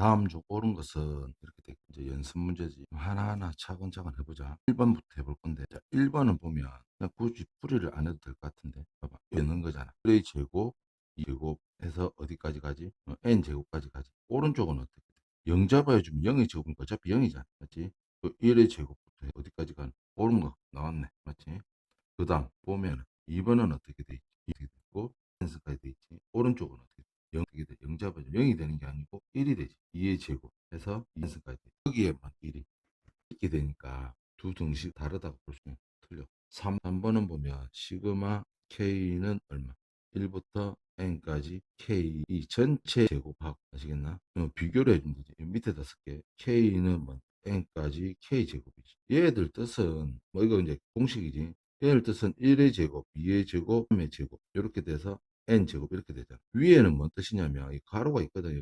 다음 중 옳은 것은 이렇게 돼. 이제 연습 문제지. 하나하나 차근차근 해보자. 1번부터 해볼 건데, 자, 1번은 보면 그냥 굳이 풀이를 안 해도 될 것 같은데, 봐봐, 있는 거잖아. a 제곱 2제곱해서 어디까지 가지? n 제곱까지 가지. 오른쪽은 어떻게 돼? 0 잡아주면 0의 제곱이니까 어차피 0이잖아, 맞지? 1의 제곱부터 어디까지 가는? 옳은 거 나왔네, 맞지? 그 다음 보면 2번은 어떻게 돼 있지? 이렇게 되고 센스까지 돼 있지. 오른쪽은 어떻게 돼? 0 어떻게 돼? 0 잡아줘. 0이 되는 게 아니고 1이 되지. 2의 제곱 해서 2센스까지 돼. 여기에만 1이 이렇게 되니까 두 등식 다르다고 볼 수 있는 틀려. 3번은 보면 시그마 K는 얼마? 1부터 N까지 K 이 전체 제곱하고 아시겠나? 비교를 해주면 되지. 밑에다 쓸게. K는 뭐 N까지 K 제곱이지. 얘들 뜻은 뭐 이거 이제 공식이지. 얘들 뜻은 1의 제곱, 2의 제곱, 3의 제곱 이렇게 돼서 n 제곱 이렇게 되잖아. 위에는 뭔 뜻이냐면 이 가로가 있거든요.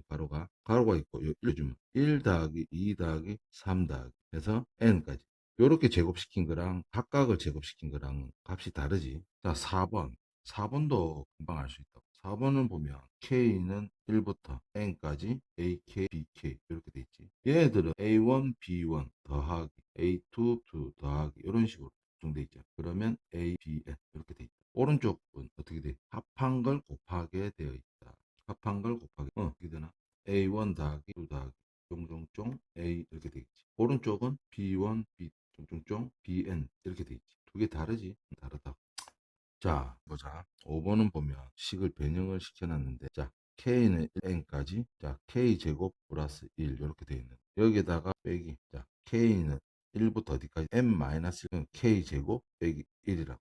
가로가 있고 1 주면 1 더하기 2 더하기 3 더하기 해서 n까지. 요렇게 제곱시킨 거랑 각각을 제곱시킨 거랑 값이 다르지. 자, 4번. 4번도 금방 알 수 있다고. 4번은 보면 K는 1부터 N까지 AK, BK 이렇게 돼 있지. 얘들은 A1, B1 더하기 A2, 2 더하기 이런 식으로 구성돼 있죠. 그러면 A, B, N 이렇게 돼 있다. 오른쪽은 어떻게 돼? 합한 걸 곱하게 되어 있다. 합한 걸 곱하게 어떻게 되나? A1 더하기 2 더하기 쫑쫑쫑 A 이렇게 돼 있지. 오른쪽은 B1, B 쫑쫑쫑 BN 이렇게 돼 있지. 두 개 다르지? 다르다. 자, 보자. 5번은 보면 식을 변형을 시켜놨는데, 자, K는 N까지, 자, K제곱 플러스 1, 이렇게 돼 있는. 여기다가 빼기, 자, K는 1부터 어디까지? N-1, K제곱 빼기 1이라고.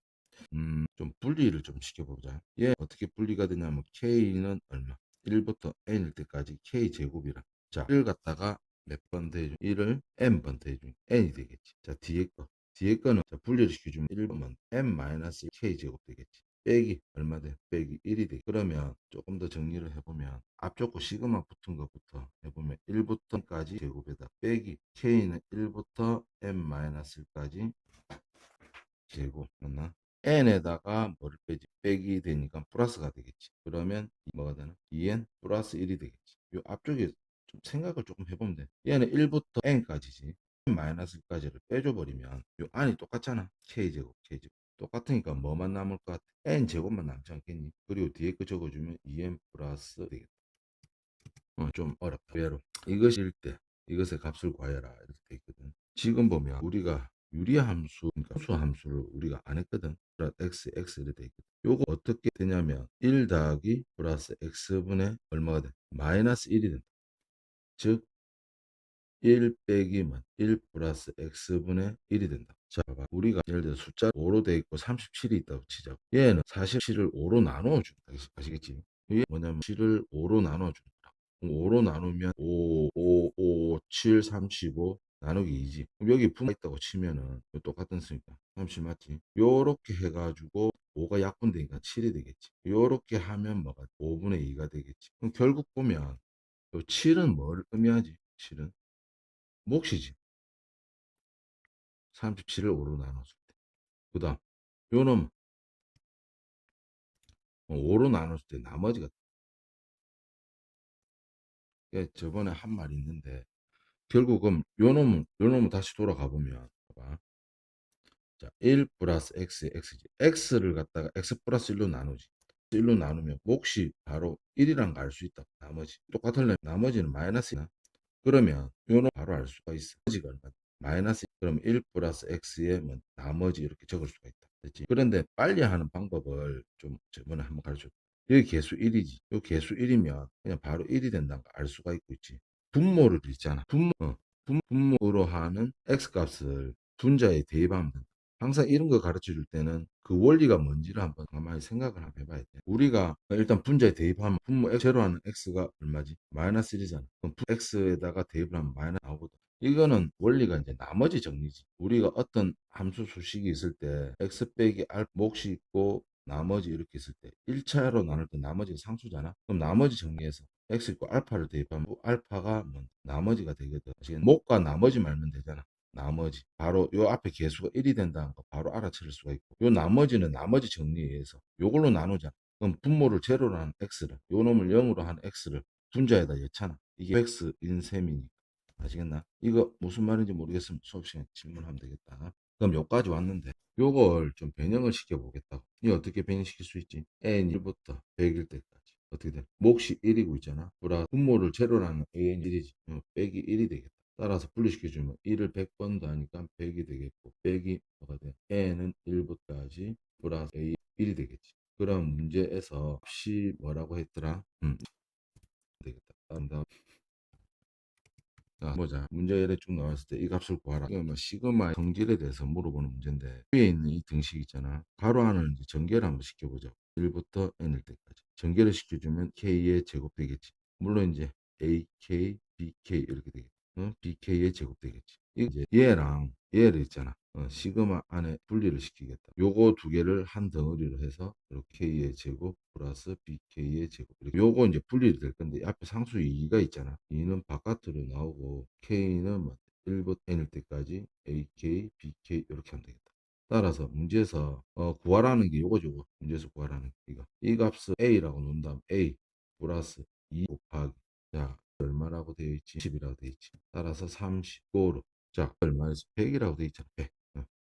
좀 분리를 좀 시켜보자. 얘 어떻게 분리가 되냐면, K는 얼마? 1부터 N일 때까지 K제곱이라. 자, 1 갖다가 몇 번 더해줘? 1을 N번 더해주면 N이 되겠지. 자, 뒤에 거. 뒤에 거는 자, 분리를 시켜주면 1번은 n-k제곱 되겠지. 빼기 얼마 돼? 빼기 1이 돼. 그러면 조금 더 정리를 해보면 앞쪽 거 시그마 붙은 것부터 해보면 1부터까지 제곱에다 빼기 k는 1부터 n-1까지 제곱 맞나? n에다가 뭐를 빼지? 빼기 되니까 플러스가 되겠지. 그러면 뭐가 되나? 2n 플러스 1이 되겠지. 요 앞쪽에 좀 생각을 조금 해보면 돼. 얘는 1부터 n까지지. 마이너스까지를 빼줘버리면 요 안이 똑같잖아. k제곱 k제곱 똑같으니까 뭐만 남을 것 같아? n제곱만 남지 않겠니? 그리고 뒤에 거 적어주면 2n 플러스 되겠다. 좀 어렵다. 외로 이것일 때 이것의 값을 구하여라 이렇게 돼 있거든. 지금 보면 우리가 유리함수 그러니까 수함수를 우리가 안 했거든. 플러스 x x 이렇게 돼 있거든. 요거 어떻게 되냐면 1 더하기 플러스 x분의 얼마가 돼? 마이너스 1이 된다. 즉 1 빼기 1 플러스 x분의 1이 된다. 자, 봐봐. 우리가 예를 들어 숫자 5로 돼 있고 37이 있다고 치자고. 얘는 사실 7을 5로 나누어 준다. 아시겠지? 이게 뭐냐면 7을 5로 나누어 준다. 5로 나누면 5, 5, 5, 7, 35 나누기 2지. 그럼 여기 분모 있다고 치면은 똑같은 수니까 37 맞지? 요렇게 해가지고 5가 약분되니까 7이 되겠지. 요렇게 하면 뭐가 5분의 2가 되겠지. 그럼 결국 보면 요 7은 뭘 의미하지? 7은 몫이지. 37을 5로 나눴을 때. 그 다음, 요놈 5로 나눴을 때 나머지가, 저번에 한 말 있는데, 결국은 요 놈은 다시 돌아가 보면, 봐봐. 자, 1 플러스 x, x지. x를 갖다가 x 플러스 1로 나누지. 1로 나누면 몫이 바로 1이란 거 알 수 있다. 나머지. 똑같으려면 나머지는 마이너스나. 그러면 요놈 바로 알 수가 있어. 나머지가 얼마? 마이너스. 그럼 1 플러스 x에 뭐 나머지 이렇게 적을 수가 있다. 됐지? 그런데 빨리 하는 방법을 좀 저번에 한번 가르쳐. 여기 개수 1이지. 요 개수 1이면 그냥 바로 1이 된다는 걸 알 수가 있고 있지. 분모를 있잖아. 분모로 하는 x 값을 분자에 대입하면 된다. 항상 이런 거 가르쳐 줄 때는 그 원리가 뭔지를 한번 가만히 생각을 한번 해봐야 돼. 우리가 일단 분자에 대입하면 분모 x로 하는 x가 얼마지? 마이너스 1이잖아. 그럼 x에다가 대입을 하면 마이너스 나오거든. 이거는 원리가 이제 나머지 정리지. 우리가 어떤 함수 수식이 있을 때 x 빼기 알 몫이 있고 나머지 이렇게 있을 때 1차로 나눌 때 나머지가 상수잖아. 그럼 나머지 정리해서 x 있고 알파를 대입하면 알파가 뭐 나머지가 되거든. 목과 나머지 말면 되잖아. 나머지 바로 요 앞에 개수가 1이 된다는 거 바로 알아차릴 수가 있고, 요 나머지는 나머지 정리해서 요걸로 나누자. 그럼 분모를 제로로 하는 x를 요 놈을 0으로 하는 x를 분자에다 넣잖아. 이게 x인 셈이니까. 아시겠나? 이거 무슨 말인지 모르겠으면 수업 시간에 질문하면 되겠다. 그럼 여기까지 왔는데 요걸 좀 변형을 시켜보겠다고. 이 어떻게 변형시킬 수 있지? n 1부터 100일 때까지. 어떻게 돼? 몫이 1이고 있잖아. 플러스 분모를 제로라는 an 1이지. 빼기 1이 되겠다. 따라서 분리시켜주면 1을 100번도 하니까 100이 되겠고 빼기 뭐가 돼? n은 1부터까지 플러스 a 1이 되겠지. 그럼 문제에서 값이 뭐라고 했더라? 되겠다. 다음 자, 보자. 문제 예래 쭉 나왔을 때 이 값을 구하라. 이거 뭐 시그마의 성질에 대해서 물어보는 문제인데 위에 있는 이 등식 있잖아. 가로 안을 이제 전개를 한번 시켜보자. 1부터 n일 때까지. 전개를 시켜주면 k의 제곱 되겠지. 물론 이제 ak, bk 이렇게 되겠지. bk의 제곱 되겠지. 이제 얘랑 얘를 있잖아. 시그마 안에 분리를 시키겠다. 요거 두 개를 한 덩어리로 해서 이렇게 k의 제곱 플러스 bk의 제곱. 이렇게 요거 이제 분리될 건데 앞에 상수 2가 있잖아. 2는 바깥으로 나오고 k는 뭐 1부터 n일 때까지 ak, bk 이렇게 하면 되겠다. 따라서 문제에서 구하라는 게 요거죠. 요거. 문제에서 구하라는 게 이거. 이 값을 a라고 놓은 다음 a 플러스 2 곱하기 자 얼마라고 되어 있지? 10이라고 되어 있지. 따라서 35로 자 얼마에서 100이라고 되어 있잖아. 100.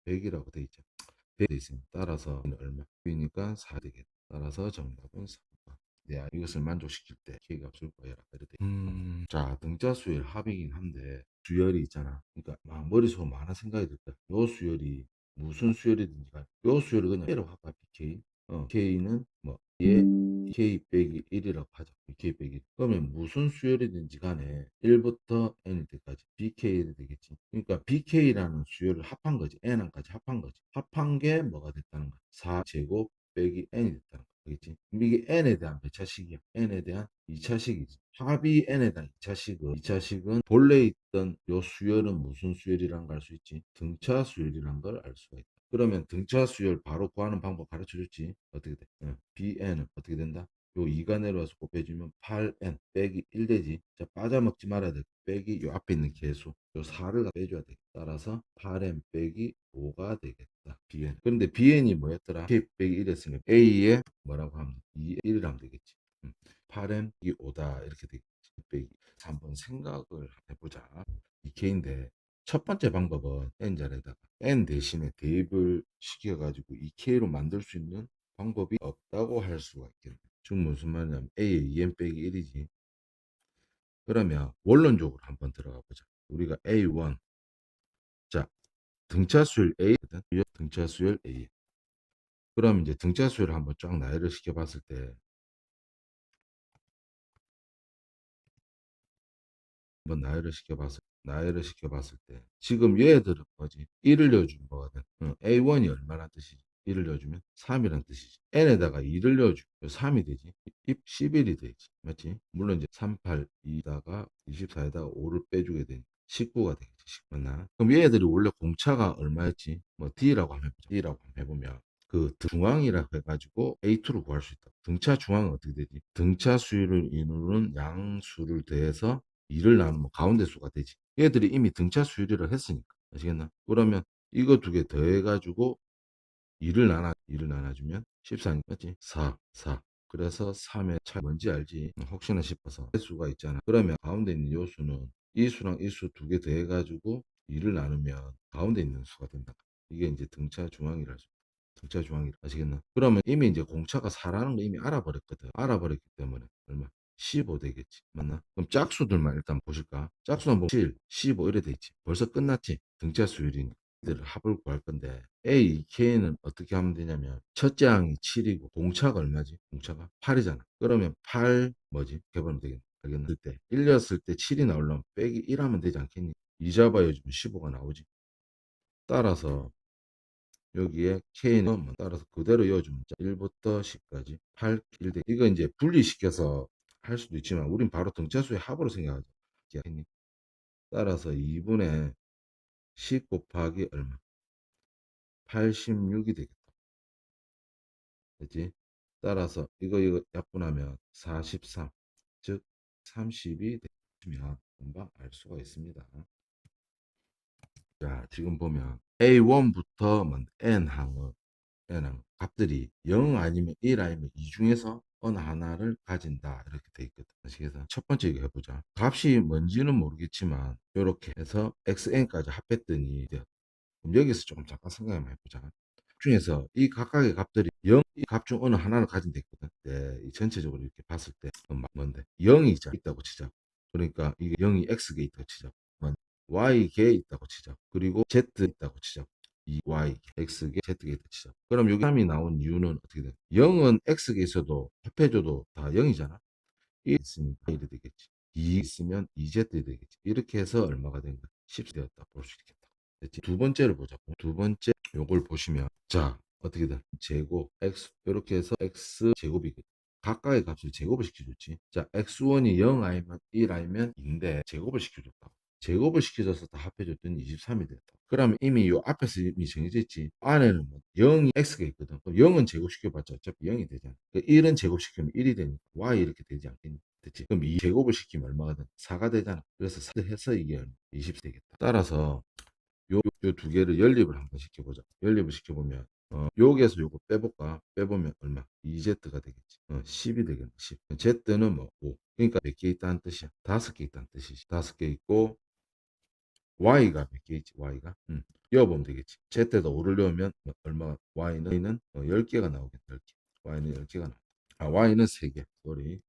100이라고 되어 있잖아. 100 되어 있으면 따라서 얼마? 9니까 4 되겠다. 따라서 정답은 3번. 네, 이것을 만족시킬 때 K값을 구해라. 이렇게 자, 등차 수열 합이긴 한데 수열이 있잖아. 그러니까 막 머릿속에 많은 생각이 들 거야. 요 수열이 무슨 수열이든지 간에 요 수열을 그냥 K라고 할까? BK. K는 뭐 얘 K 빼기 1이라고 하자. BK 빼기 1. 그러면 무슨 수열이든지 간에 1부터 n일 때까지 BK가 되겠지. 그러니까 BK라는 수열을 합한 거지. n까지 합한 거지. 합한 게 뭐가 됐다는 거야. 4제곱 빼기 n이 됐다는 거겠지. 이게 n에 대한 몇 차식이야? n에 대한 2차식이지. 합이 n에 대한 2차식은 본래 있던 요 수열은 무슨 수열이란 걸 알 수 있지? 등차 수열이란 걸 알 수가 있다. 그러면 등차 수열 바로 구하는 방법 가르쳐 줬지. 어떻게 돼? bn은 어떻게 된다? 요 2가 내려와서 곱해주면 8n 빼기 1 되지. 자, 빠져먹지 말아야 돼. 빼기 요 앞에 있는 계수. 요 4를 빼줘야 돼. 따라서 8n 빼기 5가 되겠다. bn. 그런데 bn이 뭐였더라? k 빼기 1 했으니까 a에 뭐라고 하면 2, 1이라 하면 되겠지. 8n 이 5다. 이렇게 되겠지. 빼기. 자, 한번 생각을 해보자. 이 K인데 첫 번째 방법은 n자리에다가 n 대신에 대입을 시켜가지고 이 K로 만들 수 있는 방법이 없다고 할 수가 있겠네. 지금 무슨 말이냐면 A의 2n 빼기 1이지. 그러면 원론적으로 한번 들어가 보자. 우리가 A1 자 등차수열 A거든. 등차수열 A. 그럼 이제 등차수열을 한번 쫙 나열을 시켜봤을 때 한번 나열을 시켜봤을 때 지금 얘들은 뭐지? 1을 넣어주면 뭐거든. A1이 얼마나 뜻이지? 1을 넣어주면 3이란 뜻이지. n에다가 2를 넣어주면 3이 되지. 입 11이 되지. 맞지? 물론 이제 38, 2다가 24에다가 5를 빼주게 되니 19가 되겠지. 맞나? 그럼 얘들이 원래 공차가 얼마였지? 뭐 D라고 한번 해보자. D라고 한번 해보면 그 중앙이라 해가지고 A2로 구할 수 있다. 등차 중앙은 어떻게 되지? 등차 수를 이루는 양수를 더해서 2를 나누면 가운데 수가 되지. 얘들이 이미 등차 수열이를 했으니까. 아시겠나? 그러면 이거 두 개 더해가지고 2를 나눠주면 14, 맞지? 4, 4. 그래서 3의 차이 뭔지 알지? 혹시나 싶어서 수가 있잖아. 그러면 가운데 있는 요 수는 이 수랑 이 수 두 개 더해가지고 2를 나누면 가운데 있는 수가 된다. 이게 이제 등차 중앙이라 수. 등차 중앙이라 아시겠나? 그러면 이미 이제 공차가 4라는 거 이미 알아버렸거든. 알아버렸기 때문에 얼마? 15 되겠지. 맞나? 그럼 짝수들만 일단 보실까? 짝수는 뭐 7, 15 이래 돼 있지. 벌써 끝났지. 등차 수율이니까. 이들을 합을 구할 건데 A, K는 어떻게 하면 되냐면 첫째 항이 7이고 공차가 얼마지? 공차가 8이잖아. 그러면 8 뭐지? 개발하면 되겠네. 알겠나? 때 1렸을 때 7이 나오려면 빼기 1 하면 되지 않겠니? 2 잡아야 지 15가 나오지. 따라서 여기에 K는 뭐 따라서 그대로 이어주면 1부터 10까지 8, 1 대 이거 이제 분리시켜서 할 수도 있지만 우린 바로 등차수의 합으로 생각하죠. 따라서 2분의 10 곱하기 얼마? 86이 되겠다. 그치? 따라서 이거 약분하면 43, 즉 30이 되면 금방 알 수가 있습니다. 자, 지금 보면 A1부터 N항은 값들이 0 아니면 1 아니면 2 중에서 어느 하나를 가진다 이렇게 돼 있거든. 그래서 첫 번째 이거 해보자. 값이 뭔지는 모르겠지만 이렇게 해서 xn까지 합했더니 그럼 여기서 조금 잠깐 생각 한번 해보자. 중에서 이 각각의 값들이 0, 이 값 중 어느 하나를 가진 데 있거든. 네, 이 전체적으로 이렇게 봤을 때 뭔데? 0이 있다고 치자. 그러니까 이게 0이 x개 있다고 치자. y개 있다고 치자. 그리고 z 있다고 치자. 이 y, x개, z개 있다고 치자. 그럼 여기 3이 나온 이유는 어떻게 돼? 0은 x개 있어도 합해줘도 다 0이잖아. 1 있으니까 1이 되겠지. 2 있으면 2z 되겠지. 이렇게 해서 얼마가 된 거야? 10 되었다 볼 수 있겠다. 됐지? 두 번째를 보자. 두 번째 요걸 보시면 자 어떻게든 제곱 x 이렇게 해서 x 제곱이거든. 각각의 값을 제곱을 시켜줬지. 자 x1이 0 아니면 1 아니면 2인데 제곱을 시켜줬다. 제곱을 시켜줘서 다 합해줬더니 23이 됐다. 그러면 이미 요 앞에서 이미 정해져 있지. 안에는 뭐 0이 x가 있거든. 그럼 0은 제곱시켜봤자 어차피 0이 되잖아. 1은 제곱시키면 1이 되니까 y 이렇게 되지 않겠니? 됐지? 그럼 2 제곱을 시키면 얼마가 돼? 4가 되잖아. 그래서 4 해서 이게 20 되겠다. 따라서 요 두 개를 연립을 한번 시켜보자. 연립을 시켜보면 여기에서 요거 빼볼까? 빼보면 얼마? 2z가 되겠지. 10이 되겠네. 10. z는 뭐 5. 그러니까 몇 개 있다는 뜻이야? 5개 있다는 뜻이지. 5개 있고 y가 몇 개 있지? y가? 이어보면 되겠지. z에다 5를 넣으면 얼마? y는 10개가 나오겠다. 10개. y는 10개가 나와. y는 3개. 쏘리.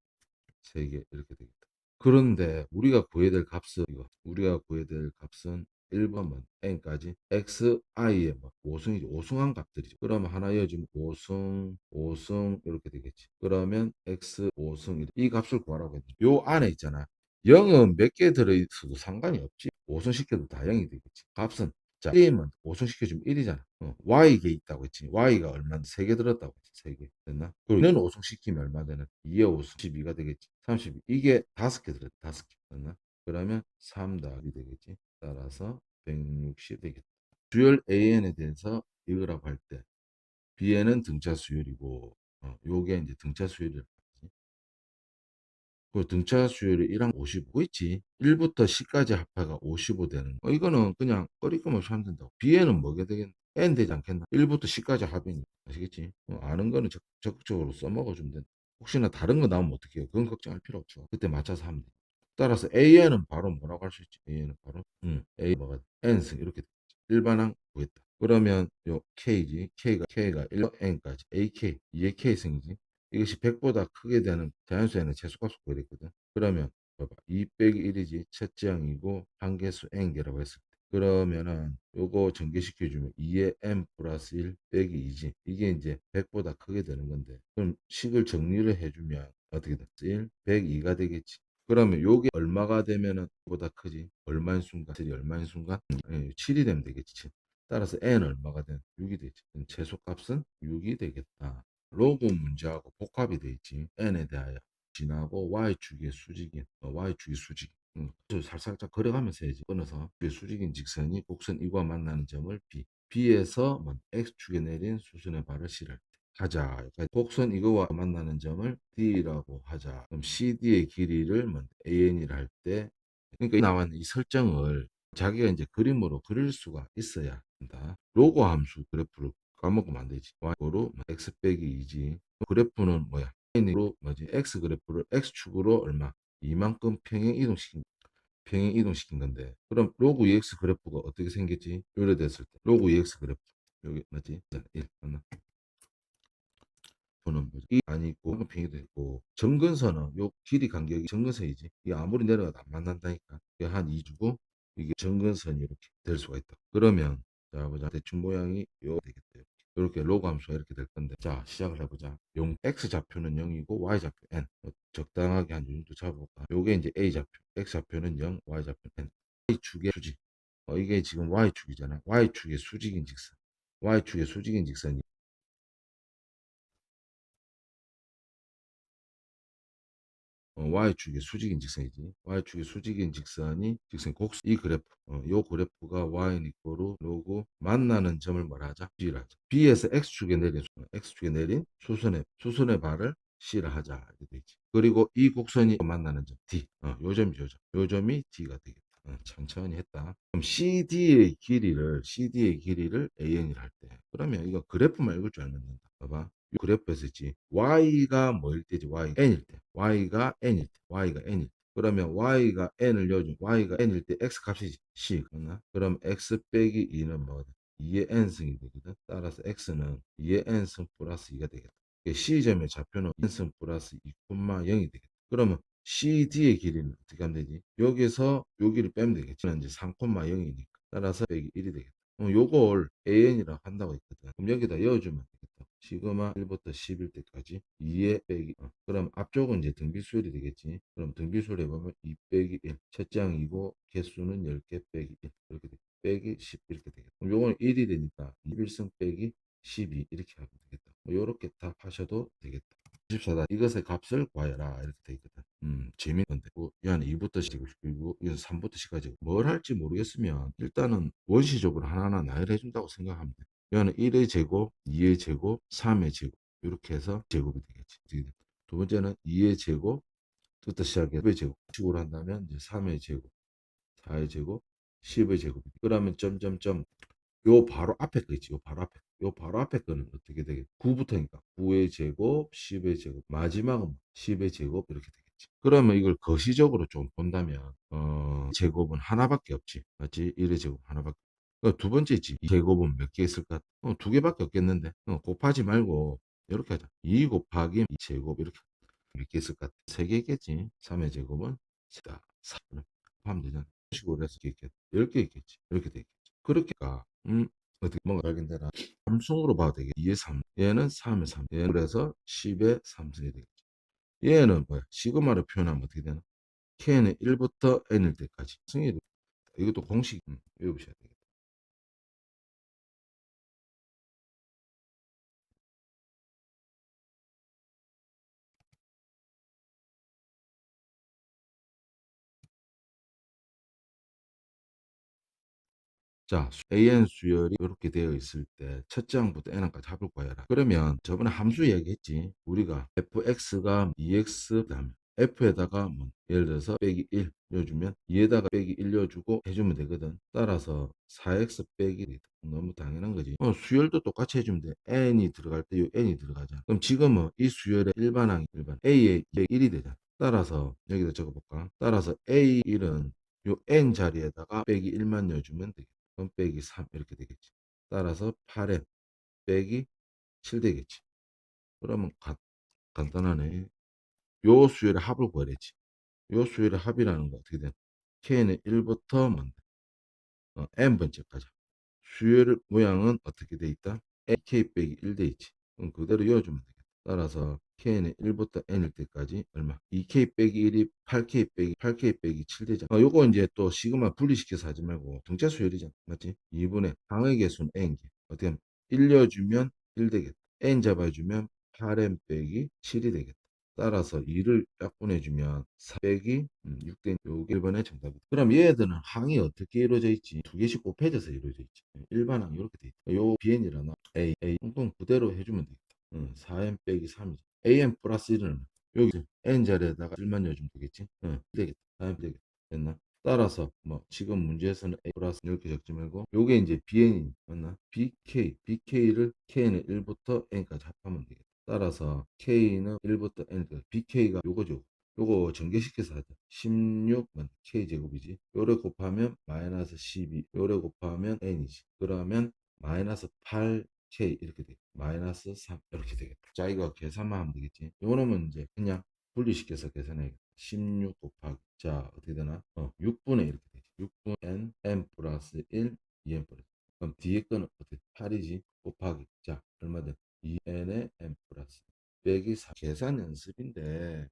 3개 이렇게 되겠다. 그런데 우리가 구해야 될 값은 이거. 우리가 구해야 될 값은 1번은 n까지 xi의 뭐 5승이지. 5승한 값들이죠. 그러면 하나 이어지면 5승, 5승 이렇게 되겠지. 그러면 x 5승 이 값을 구하라고 했는데 요 안에 있잖아. 0은 몇 개 들어있어도 상관이 없지. 5승 시켜도 다 0이 되겠지. 값은 자, 1이면 5승 시켜주면 1이잖아. y개 있다고 했지. y가 얼마인데 3개 들었다고 했지. 3개. 됐나? 그리고 얘는 5승 시키면 얼마 되나? 2에 5승 12가 되겠지. 32. 이게 5개 들었다. 5개. 됐나? 그러면 3 더하기 되겠지. 따라서 160 되겠다. 주열 AN에 대해서 읽으라고 할 때 B에는 등차 수열이고 요게 이제 등차 수열이라고 하지. 그 등차 수열이 1항 55 있지. 1부터 10까지 합하가 55 되는 거. 이거는 그냥 꺼리낌 없이 하면 된다고. B에는 뭐게 되겠나? N 되지 않겠나? 1부터 10까지 합이니. 아시겠지? 아는 거는 적극적으로 써먹어 주면 된다. 혹시나 다른 거 나오면 어떻게 해요? 그건 걱정할 필요 없죠. 그때 맞춰서 하면 돼. 따라서 AN은 바로 뭐라고 할 수 있지? AN은 바로 A 뭐가 N승 이렇게 되겠지. 일반항 구했다. 그러면 요 K지. K가 1로 N까지 AK 2의 K승이지. 이것이 100보다 크게 되는 자연수에는 최소값을 구해야 되거든. 그러면 봐봐. 2 빼기 1이지. 첫째 항이고 한계수 n개라고 했을 때. 그러면은 요거 전개시켜주면 2의 n 플러스 1 빼기 2지. 이게 이제 100보다 크게 되는 건데. 그럼 식을 정리를 해주면 어떻게 돼? 1, 102가 되겠지. 그러면 요게 얼마가 되면은 보다 크지? 얼마인 순간? 7이 얼마인 순간? 7이 되면 되겠지. 따라서 n 얼마가 된? 6이 되지. 최소값은 6이 되겠다. 로그 문제하고 복합이 돼 있지. n에 대하여 지나고 y축의 수직인 y축의 수직 살짝 그려가면서 해야지. 끊어서 수직인 직선이 곡선 이와 만나는 점을 B에서 x축에 내린 수선의 발을 실을 때 하자. 그러니까 곡선 이거와 만나는 점을 D라고 하자. 그럼 CD의 길이를 AN이라 할 때 그러니까 나와 있는 이 설정을 자기가 이제 그림으로 그릴 수가 있어야 한다. 로그 함수 그래프를 까먹으면 안 되지. y로 x 빼기 2지. 그래프는 뭐야? N으로 뭐지? x 그래프를 x축으로 얼마? 이만큼 평행 이동시킨 건데 그럼 로그 EX 그래프가 어떻게 생겼지? 요래 됐을 때 로그 EX 그래프 여기 맞지? 자, 1 하나 보는 거죠. 이 아니고 평행이 되고 정근선은 요 길이 간격이 정근선이지. 이게 아무리 내려가도 안 만난다니까. 이게 한 2주고 이게 정근선이 이렇게 될 수가 있다. 그러면 자 보자. 대충 모양이 요 되겠대요. 이렇게 로그 함수가 이렇게 될 건데 자 시작을 해보자. 용 x 좌표는 0이고 y 좌표 n 적당하게 한 요 정도 잡아볼까. 요게 이제 a 좌표 x 좌표는 0 y 좌표 n y축의 수직 이게 지금 y축이잖아. y축의 수직인 직선 y축의 수직인 직선이 Y축의 수직인 직선이지. Y축의 수직인 직선이 직선 곡선 이 그래프 요 그래프가 Y는 이꼬로 로그 만나는 점을 뭐라 하자? B라 하자. B에서 X축에 내린 수선의 발을 C라 하자. 이렇게 되지. 그리고 이 곡선이 만나는 점 D 요 점이 요 점. 요 점이 D가 되겠다. 천천히 했다. 그럼 CD의 길이를 AN이라 할 때 그러면 이거 그래프만 읽을 줄 알면 된다. 봐봐. 그래프에서 있지. y가 뭐일 때지? y가 n일 때. y가 n일 때. y가 n일 때. 그러면 y가 n을 넣어준 y가 n일 때 x 값이 c 맞나? 그럼 x 빼기 2는 뭐다? 2의 n승이 되거든. 따라서 x는 2의 n승 플러스 2가 되겠다. c점의 좌표는 n승 플러스 2, 0이 되겠다. 그러면 CD의 길이는 어떻게 하면 되지? 여기서 여기를 빼면 되겠지. 이제 3,0이니까. 따라서 빼기 1이 되겠다. 요걸 AN이라고 한다고 했거든. 그럼 여기다 열어주면 되겠다. 시그마 1부터 11 때까지 2에 빼기 그럼 앞쪽은 이제 등비수열이 되겠지. 그럼 등비수열 해보면 2 빼기 1 첫장이고 개수는 10개 빼기 1 이렇게 돼. 빼기 10 이렇게 되겠다. 그럼 요거는 1이 되니까 21승 빼기 12 이렇게 하면 되겠다. 뭐 요렇게 답하셔도 되겠다. 14다. 이것의 값을 구하여라. 이렇게 돼 있거든. 재밌는데. 이 안에 2부터 시고 싶고, 이건 3부터 시까지. 뭘 할지 모르겠으면, 일단은 원시적으로 하나하나 나열해 준다고 생각하면 돼. 이 안에 1의 제곱, 2의 제곱, 3의 제곱. 이렇게 해서 제곱이 되겠지. 두 번째는 2의 제곱, 부터 시작해서 2의 제곱. 식으로 한다면, 이제 3의 제곱, 4의 제곱, 10의 제곱. 그러면 점점점 요 바로 앞에 거 있지. 요 바로 앞에. 요 바로 앞에 거는 어떻게 되겠지? 9부터니까 9의 제곱, 10의 제곱. 마지막은 10의 제곱 이렇게 되겠지. 그러면 이걸 거시적으로 좀 본다면 제곱은 하나밖에 없지. 맞지? 1의 제곱 하나밖에. 두 번째 있지. 이 제곱은 몇 개 있을까? 두 개밖에 없겠는데. 곱하지 말고 이렇게 하자. 2 곱하기 2 제곱 이렇게 몇 개 있을까? 세 개겠지. 3의 제곱은 4. 하면 되잖아. 식으로 해서 이렇게 10개 있겠지. 이렇게 되겠지. 그렇게가 어떻게 뭔가 알겠나 삼승으로 봐도 되겠지. 2의 3 얘는 3의 3 얘는 그래서 10의 3승이 되겠지. 얘는 뭐야 시그마로 표현하면 어떻게 되나 k는 1부터 n일 때까지 승이 되겠다. 이것도 공식 외우셔야 되겠다. 자, AN 수열이 이렇게 되어 있을 때 첫째 항부터 N항까지 합을 구해라. 그러면 저번에 함수 얘기했지. 우리가 fx가 2x 하면 f에다가 뭐 예를 들어서 빼기 1 넣어주면 2에다가 빼기 1 넣어주고 해주면 되거든. 따라서 4x 빼기 1. 너무 당연한 거지. 수열도 똑같이 해주면 돼. n이 들어갈 때 이 n이 들어가잖아. 그럼 지금은 이 수열의 일반항이 일반 a의 1이 되잖아. 따라서 여기다 적어볼까? 따라서 a1은 요 n 자리에다가 빼기 1만 넣어주면 되겠다. 그럼 빼기 3 이렇게 되겠지. 따라서 8m 빼기 7 되겠지. 그러면 간단하네. 요 수열의 합을 구하랬지. 요 수열의 합이라는 거 어떻게 돼? k는 1부터 뭔데? n번째까지. 수열 모양은 어떻게 돼 있다? k 빼기 1 돼 있지. 그럼 그대로 이어주면 되겠다. 따라서 k는 1부터 n일 때까지 얼마? 2k 빼기 1이 8k 빼기 7 되잖아. 요거 이제 또 시그마 분리시켜서 하지 말고 등차 수열이잖아. 맞지? 2분의 항의 개수는 n개. 어떻게 하면 1 넣어주면 1 되겠다. n 잡아주면 8n 빼기 7이 되겠다. 따라서 2를 약분해주면 4 빼기 6 대 요게 1번의 정답이다. 그럼 얘들은 항이 어떻게 이루어져 있지? 두 개씩 곱해져서 이루어져 있지. 일반항 이렇게 돼 있다. 요 bn이라나 a 뚱뚱 그대로 해주면 되겠다. 4n 빼기 3이지. an 플러스 1은 여기 n 자리에다가 1만 넣어주면 되겠지. 되겠다. 4n 되겠다. 됐나? 따라서 뭐 지금 문제에서는 a 플러스 이렇게 적지 말고 요게 이제 bn이 맞나? bk를 k는 1부터 n까지 합하면 되겠다. 따라서 k는 1부터 n까지 bk가 요거죠. 요거 전개시켜서 하자. 16 k제곱이지. 요래 곱하면 마이너스 12 요래 곱하면 n이지. 그러면 마이너스 8k 이렇게 돼. 마이너스 3 이렇게 되겠다. 자 이거 계산만 하면 되겠지. 요놈은 이제 그냥 분리시켜서 계산해야겠다. 16 곱하기 자 어떻게 되나 6분의 이렇게 되지. 6분 n 플러스 1 2n 플러스 그럼 뒤에 거는 어떻게 8이지 곱하기 자 얼마 돼 2n의 n 플러스 빼기 4 계산 연습인데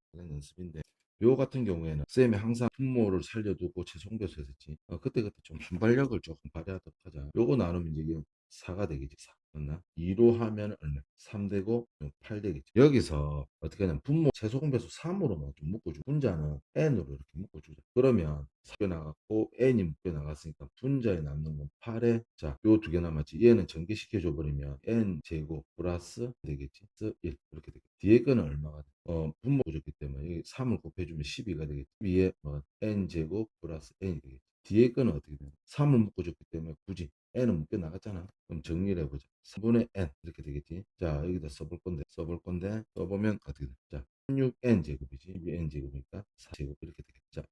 요 같은 경우에는 쌤이 항상 분모를 살려두고 최종교수 했었지. 그때 좀 순발력을 조금 발휘하도록 하자. 요거 나누면 이제 4가 되겠지. 4. 맞나? 2로 하면 얼마? 3 되고 8 되겠지. 여기서 어떻게 하냐면 분모 최소 공배수 3으로만 좀 묶어주고 분자는 n으로 이렇게 묶어주자. 그러면 4개 나갔고 n이 묶여 나갔으니까 분자에 남는 건 8에 자, 요 두 개 남았지. 얘는 전개시켜줘 버리면 n 제곱 플러스 되겠지. 1 이렇게 되겠지. 뒤에 거는 얼마가 돼? 분모 줬기 때문에 3을 곱해주면 12가 되겠지. 위에 뭐 n 제곱 플러스 n이 되겠지. 뒤에 거는 어떻게 되나? 3을 묶어줬기 때문에 굳이 n은 묶여 나갔잖아. 그럼 정리를 해보자. 3분의 n 이렇게 되겠지. 자, 여기다 써볼 건데 써보면 어떻게 돼? 자, 16n 제곱이지. 이게 n 제곱이니까 4제곱 이렇게 되겠지. 자,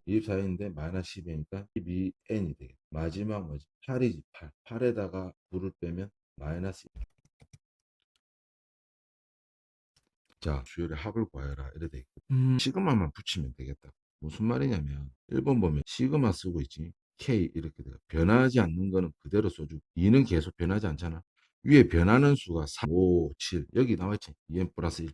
24인데 마이너스 12니까 12n이 되겠지. 마지막 뭐지? 8이지. 8에다가 9를 빼면 마이너스. 자, 수열의 합을 구하여라. 이래 돼 있고. 시그마만 붙이면 되겠다. 무슨 말이냐면 1번 보면 시그마 쓰고 있지. K 이렇게 돼요. 변하지 않는 거는 그대로 써주고 2는 계속 변하지 않잖아. 위에 변하는 수가 3, 5, 7 여기 나와있지. 2n 플러스 1.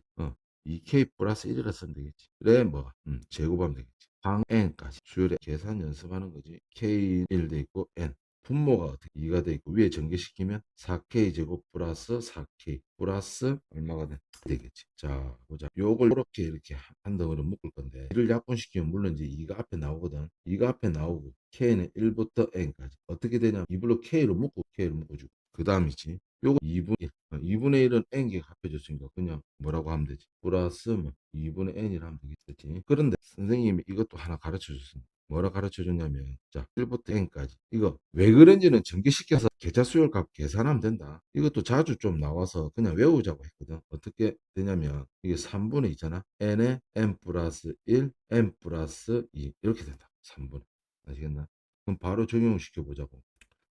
2k 플러스 1이라 쓰면 되겠지. 그래 뭐 제곱하면 되겠지. 방 n까지 수열의 계산 연습하는 거지. k 1 돼 있고 n 분모가 어떻게 2가 돼 있고 위에 전개시키면 4k 제곱 플러스 4k 플러스 얼마가 되겠지. 자 보자. 요걸 이렇게 한 덩어리 묶을 건데 이를 약분시키면 물론 이제 2가 앞에 나오거든. 2가 앞에 나오고 k는 1부터 n까지 어떻게 되냐면 2불로 k를 묶어주고 그 다음이지. 요거 2분 1. 2분의 1은 n개가 합해졌으니까 그냥 뭐라고 하면 되지. 플러스 뭐 2분의 n이라 하면 되겠지. 그런데 선생님이 이것도 하나 가르쳐 줬습니다. 뭐라 가르쳐 줬냐면 자 1부터 n까지 이거 왜 그런지는 전개시켜서 계좌수열값 계산하면 된다. 이것도 자주 좀 나와서 그냥 외우자고 했거든. 어떻게 되냐면 이게 3분의 있잖아. n에 n 플러스 1 n 플러스 2 이렇게 된다. 3분의 아시겠나? 그럼 바로 적용시켜 보자고.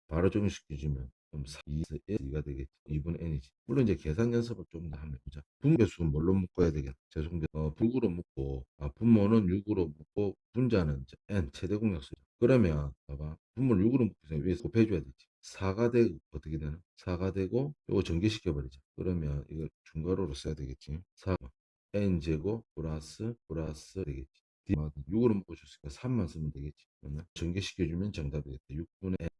바로 적용시켜주면 그럼 2가 되겠지. 2분의 n이지. 물론 이제 계산 연습을 좀 더 하면 보자. 분배수는 뭘로 묶어야 되겠나? 죄송합니다. 분모로 묶고 분모는 6으로 묶고 분자는 이제 n 최대 공약수죠. 그러면 봐봐. 분모를 6으로 묶기 위해 곱해줘야 되지. 4가 되고 어떻게 되나? 4가 되고 이거 전개시켜 버리자. 그러면 이걸 중괄호로 써야 되겠지. 4 n제곱 플러스 되겠지. 6으로 묶어줬으니까 3만 쓰면 되겠지. 그러면 전개시켜주면 정답이 되겠다. 6분의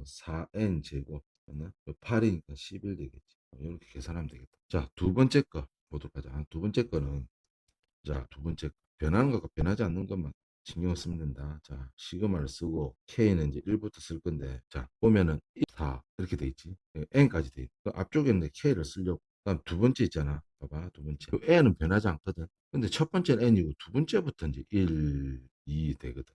4n 제곱 하나 8이니까 11 되겠지. 이렇게 계산하면 되겠다. 자, 두 번째 거 보도록 하자. 두 번째 거는 자, 두 번째 변하는 것과 변하지 않는 것만 신경 쓰면 된다. 자, 시그마를 쓰고 K는 이제 1부터 쓸 건데 자, 보면은 4 이렇게 돼 있지. N까지 돼 있고 그 앞쪽에는 K를 쓰려고. 그다음 두 번째 있잖아. 봐봐, 두 번째. N은 변하지 않거든. 근데 첫 번째는 N이고 두 번째부터 이제 1, 2 되거든.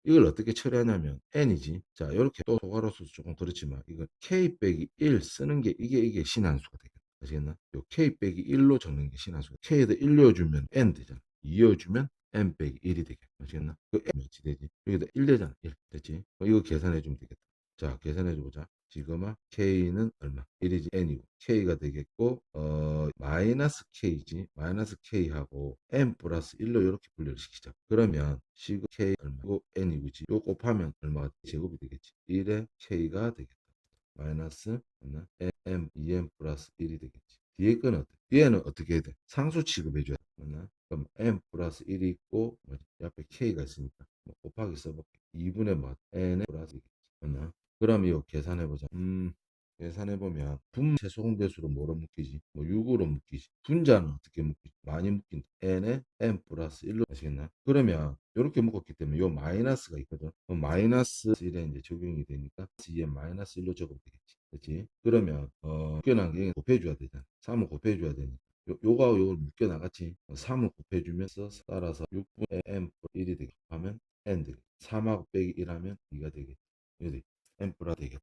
이걸 어떻게 처리하냐면 n이지. 자, 이렇게 또 소괄호수 조금 그렇지만 이거 k 빼기 1 쓰는 게 이게 신한수가 되겠다. 아시겠나? 요 k 빼기 1로 적는 게 신한수. k에다 1 넣어주면 n 되잖아. 2 넣어주면 n 빼기 1이 되겠다. 아시겠나? 그 n 몇이 되지? 여기다 1 되잖아. 1 됐지? 이거 계산해주면 되겠다. 자, 계산해보자. 지금은 k는 얼마? 1이지 n이고 k가 되겠고 마이너스 k지. 마이너스 k하고 n 플러스 1로 이렇게 분류를 시키자. 그러면 시그 k 얼마고 n이고지. 요 곱하면 얼마가 제곱이 되겠지. 1에 k가 되겠다. 마이너스 m 2n 플러스 1이 되겠지. 뒤에 거는 뒤에는 어떻게 해야 돼? 상수 취급해줘야 돼. 맞나? 그럼 m 플러스 1이 있고 뭐지? 옆에 k가 있으니까 뭐 곱하기 써볼게. 2분의 뭐 n에 플러스 2겠지. 맞나? 그럼 이거 계산해보자. 계산해보면 분 최소공배수로 뭐로 묶이지? 뭐 6으로 묶이지. 분자는 어떻게 묶이지? 많이 묶인다. n에 n 플러스 1로 아시겠나? 그러면 이렇게 묶었기 때문에 요 마이너스가 있거든. 그럼 마이너스 1에 이제 적용이 되니까 2에 마이너스 1로 적으면 되겠지. 그렇지? 그러면 묶여난 게 곱해줘야 되잖아. 3을 곱해줘야 되니까. 요가 요걸 묶여 나갔지. 3을 곱해주면서 따라서 6분의 n 1이 되게 하면 n 되겠지. 3하고 빼기 1하면 2가 되겠지. 이게 n 플러스 되겠다.